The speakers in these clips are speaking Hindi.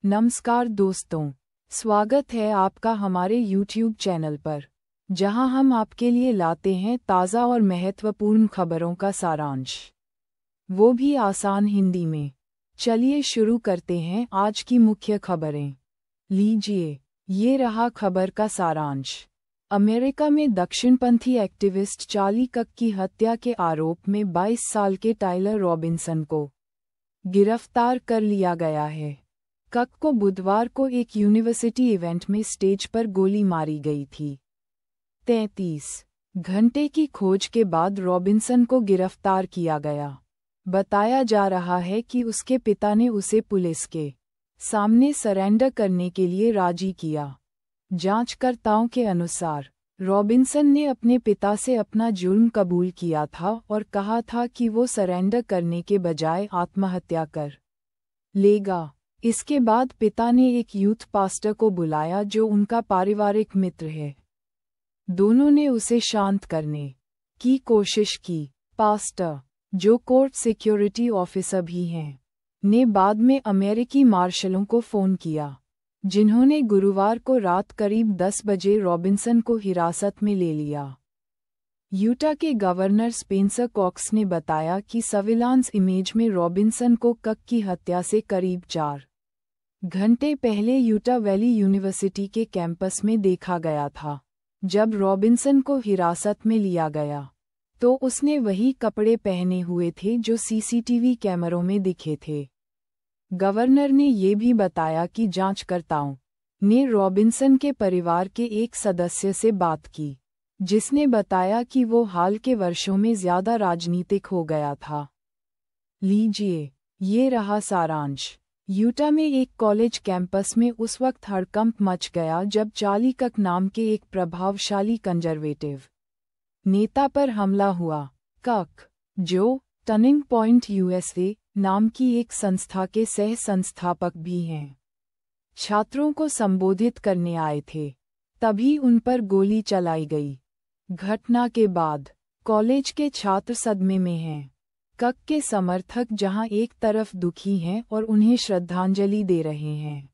नमस्कार दोस्तों, स्वागत है आपका हमारे YouTube चैनल पर, जहां हम आपके लिए लाते हैं ताज़ा और महत्वपूर्ण खबरों का सारांश, वो भी आसान हिंदी में। चलिए शुरू करते हैं आज की मुख्य खबरें। लीजिए, ये रहा खबर का सारांश। अमेरिका में दक्षिणपंथी एक्टिविस्ट चार्ली कक की हत्या के आरोप में 22 साल के टाइलर रॉबिन्सन को गिरफ्तार कर लिया गया है। कक को बुधवार को एक यूनिवर्सिटी इवेंट में स्टेज पर गोली मारी गई थी। 33 घंटे की खोज के बाद रॉबिन्सन को गिरफ्तार किया गया। बताया जा रहा है कि उसके पिता ने उसे पुलिस के सामने सरेंडर करने के लिए राजी किया। जांचकर्ताओं के अनुसार, रॉबिन्सन ने अपने पिता से अपना जुर्म कबूल किया था और कहा था कि वो सरेंडर करने के बजाय आत्महत्या कर लेगा। इसके बाद पिता ने एक यूथ पास्टर को बुलाया जो उनका पारिवारिक मित्र है। दोनों ने उसे शांत करने की कोशिश की। पास्टर, जो कोर्ट सिक्योरिटी ऑफिसर भी हैं, ने बाद में अमेरिकी मार्शलों को फ़ोन किया, जिन्होंने गुरुवार को रात करीब 10 बजे रॉबिन्सन को हिरासत में ले लिया। यूटा के गवर्नर स्पेंसर कॉक्स ने बताया कि सर्विलांस इमेज में रॉबिन्सन को कक की हत्या से करीब 4 घंटे पहले यूटा वैली यूनिवर्सिटी के कैंपस में देखा गया था। जब रॉबिन्सन को हिरासत में लिया गया, तो उसने वही कपड़े पहने हुए थे जो सीसीटीवी कैमरों में दिखे थे। गवर्नर ने ये भी बताया कि जांचकर्ताओं ने रॉबिन्सन के परिवार के एक सदस्य से बात की, जिसने बताया कि वो हाल के वर्षों में ज़्यादा राजनीतिक हो गया था। लीजिए, ये रहा सारांश। यूटा में एक कॉलेज कैंपस में उस वक्त हड़कंप मच गया जब चार्ली कक नाम के एक प्रभावशाली कंजर्वेटिव नेता पर हमला हुआ। कक, जो टर्निंग पॉइंट यूएसए नाम की एक संस्था के सह संस्थापक भी हैं, छात्रों को संबोधित करने आए थे, तभी उन पर गोली चलाई गई। घटना के बाद कॉलेज के छात्र सदमे में हैं। कक के समर्थक जहां एक तरफ दुखी हैं और उन्हें श्रद्धांजलि दे रहे हैं,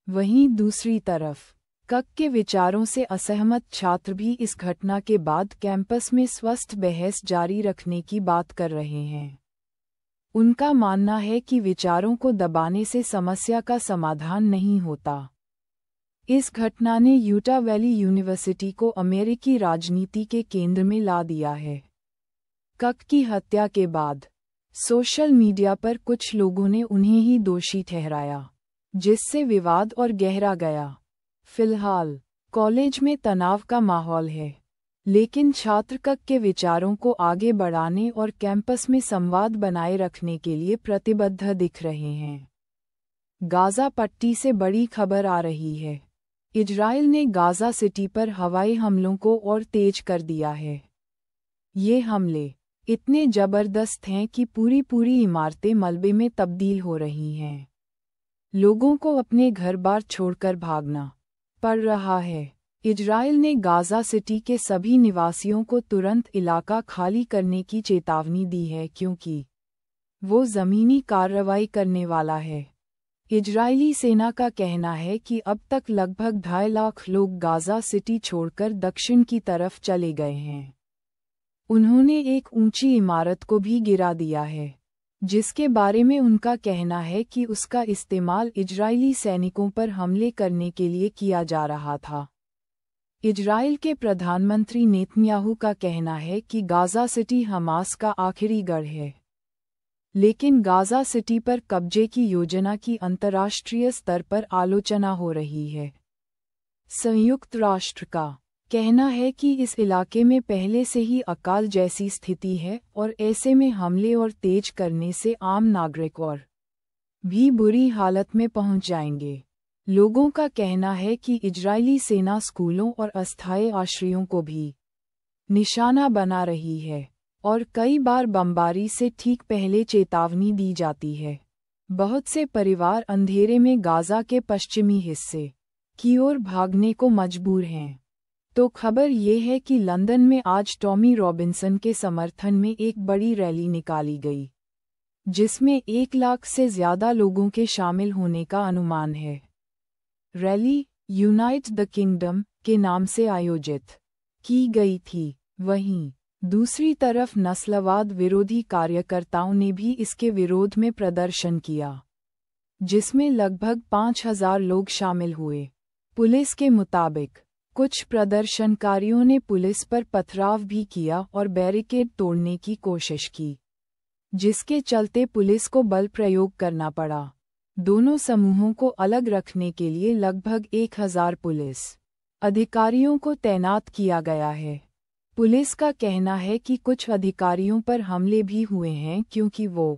वहीं दूसरी तरफ कक के विचारों से असहमत छात्र भी इस घटना के बाद कैंपस में स्वस्थ बहस जारी रखने की बात कर रहे हैं। उनका मानना है कि विचारों को दबाने से समस्या का समाधान नहीं होता। इस घटना ने यूटा वैली यूनिवर्सिटी को अमेरिकी राजनीति के केंद्र में ला दिया है। कक की हत्या के बाद सोशल मीडिया पर कुछ लोगों ने उन्हें ही दोषी ठहराया, जिससे विवाद और गहरा गया। फिलहाल कॉलेज में तनाव का माहौल है, लेकिन छात्र कक के विचारों को आगे बढ़ाने और कैंपस में संवाद बनाए रखने के लिए प्रतिबद्ध दिख रहे हैं। गाज़ा पट्टी से बड़ी खबर आ रही है। इजराइल ने गाज़ा सिटी पर हवाई हमलों को और तेज कर दिया है। ये हमले इतने जबरदस्त हैं कि पूरी इमारतें मलबे में तब्दील हो रही हैं। लोगों को अपने घर-बार छोड़कर भागना पड़ रहा है। इजराइल ने गाज़ा सिटी के सभी निवासियों को तुरंत इलाका खाली करने की चेतावनी दी है, क्योंकि वो ज़मीनी कार्रवाई करने वाला है। इजरायली सेना का कहना है कि अब तक लगभग 2.5 लाख लोग गाज़ा सिटी छोड़कर दक्षिण की तरफ चले गए हैं। उन्होंने एक ऊंची इमारत को भी गिरा दिया है, जिसके बारे में उनका कहना है कि उसका इस्तेमाल इजरायली सैनिकों पर हमले करने के लिए किया जा रहा था। इजराइल के प्रधानमंत्री नेतन्याहू का कहना है कि गाज़ा सिटी हमास का आखिरी गढ़ है, लेकिन गाज़ा सिटी पर कब्जे की योजना की अंतर्राष्ट्रीय स्तर पर आलोचना हो रही है। संयुक्त राष्ट्र का कहना है कि इस इलाके में पहले से ही अकाल जैसी स्थिति है और ऐसे में हमले और तेज करने से आम नागरिक और भी बुरी हालत में पहुंच जाएंगे। लोगों का कहना है कि इजरायली सेना स्कूलों और अस्थायी आश्रयों को भी निशाना बना रही है और कई बार बमबारी से ठीक पहले चेतावनी दी जाती है। बहुत से परिवार अंधेरे में गाज़ा के पश्चिमी हिस्से की ओर भागने को मजबूर हैं। तो खबर ये है कि लंदन में आज टॉमी रॉबिन्सन के समर्थन में एक बड़ी रैली निकाली गई। जिसमें 1 लाख से ज्यादा लोगों के शामिल होने का अनुमान है। रैली यूनाइट द किंगडम के नाम से आयोजित की गई थी। वहीं दूसरी तरफ नस्लवाद विरोधी कार्यकर्ताओं ने भी इसके विरोध में प्रदर्शन किया, जिसमें लगभग 5,000 लोग शामिल हुए। पुलिस के मुताबिक कुछ प्रदर्शनकारियों ने पुलिस पर पथराव भी किया और बैरिकेड तोड़ने की कोशिश की, जिसके चलते पुलिस को बल प्रयोग करना पड़ा। दोनों समूहों को अलग रखने के लिए लगभग 1,000 पुलिस अधिकारियों को तैनात किया गया है। पुलिस का कहना है कि कुछ अधिकारियों पर हमले भी हुए हैं क्योंकि वो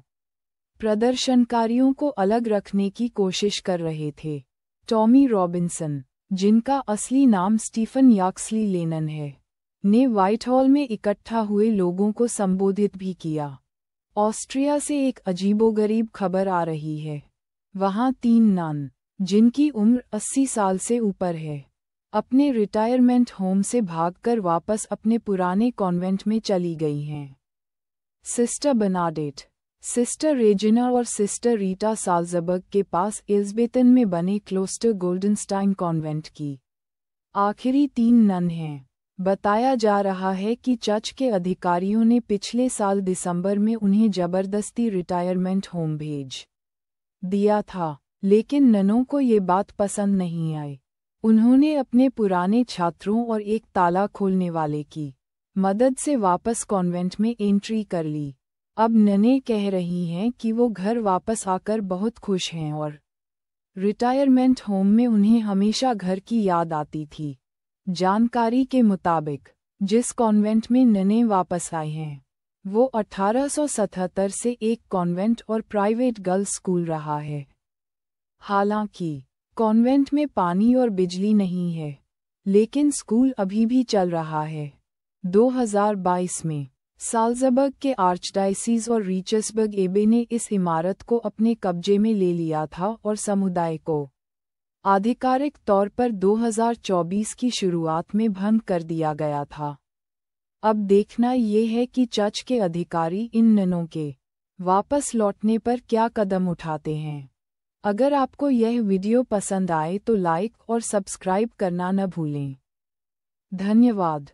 प्रदर्शनकारियों को अलग रखने की कोशिश कर रहे थे। टॉमी रॉबिन्सन, जिनका असली नाम स्टीफन याक्सली लेनन है, ने व्हाइटहॉल में इकट्ठा हुए लोगों को संबोधित भी किया। ऑस्ट्रिया से एक अजीबोगरीब खबर आ रही है। वहां 3 नन, जिनकी उम्र 80 साल से ऊपर है, अपने रिटायरमेंट होम से भागकर वापस अपने पुराने कॉन्वेंट में चली गई हैं। सिस्टर बर्नाडेट, सिस्टर रेजिना और सिस्टर रीटा साल्ज़बर्ग के पास इल्ज़बेतन में बने क्लोस्टर गोल्डनस्टाइन कॉन्वेंट की आखिरी 3 नन हैं। बताया जा रहा है कि चर्च के अधिकारियों ने पिछले साल दिसंबर में उन्हें जबरदस्ती रिटायरमेंट होम भेज दिया था, लेकिन ननों को ये बात पसंद नहीं आई। उन्होंने अपने पुराने छात्रों और एक ताला खोलने वाले की मदद से वापस कॉन्वेंट में एंट्री कर ली। अब ननें कह रही हैं कि वो घर वापस आकर बहुत खुश हैं और रिटायरमेंट होम में उन्हें हमेशा घर की याद आती थी। जानकारी के मुताबिक जिस कॉन्वेंट में ननें वापस आए हैं, वो 1877 से एक कॉन्वेंट और प्राइवेट गर्ल्स स्कूल रहा है। हालांकि कॉन्वेंट में पानी और बिजली नहीं है, लेकिन स्कूल अभी भी चल रहा है। 2022 में साल्ज़बर्ग के आर्चडायसीज और रीचसबर्ग एबे ने इस इमारत को अपने कब्जे में ले लिया था और समुदाय को आधिकारिक तौर पर 2024 की शुरुआत में भंग कर दिया गया था। अब देखना ये है कि चर्च के अधिकारी इन ननों के वापस लौटने पर क्या कदम उठाते हैं। अगर आपको यह वीडियो पसंद आए तो लाइक और सब्सक्राइब करना न भूलें। धन्यवाद।